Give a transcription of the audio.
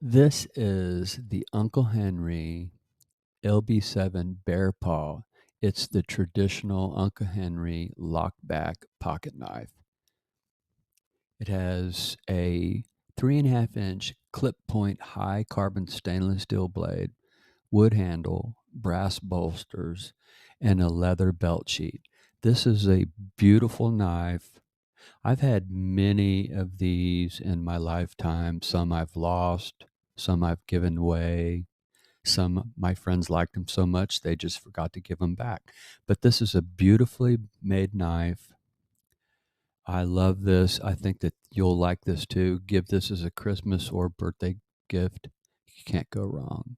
This is the Uncle Henry LB7 Bear Paw. It's the traditional Uncle Henry lockback pocket knife. It has a 3.5-inch clip point high carbon stainless steel blade, wood handle, brass bolsters, and a leather belt sheet. This is a beautiful knife. I've had many of these in my lifetime. Some I've lost, some I've given away. Some my friends liked them so much they just forgot to give them back. But this is a beautifully made knife. I love this. I think that you'll like this too. Give this as a Christmas or birthday gift. You can't go wrong.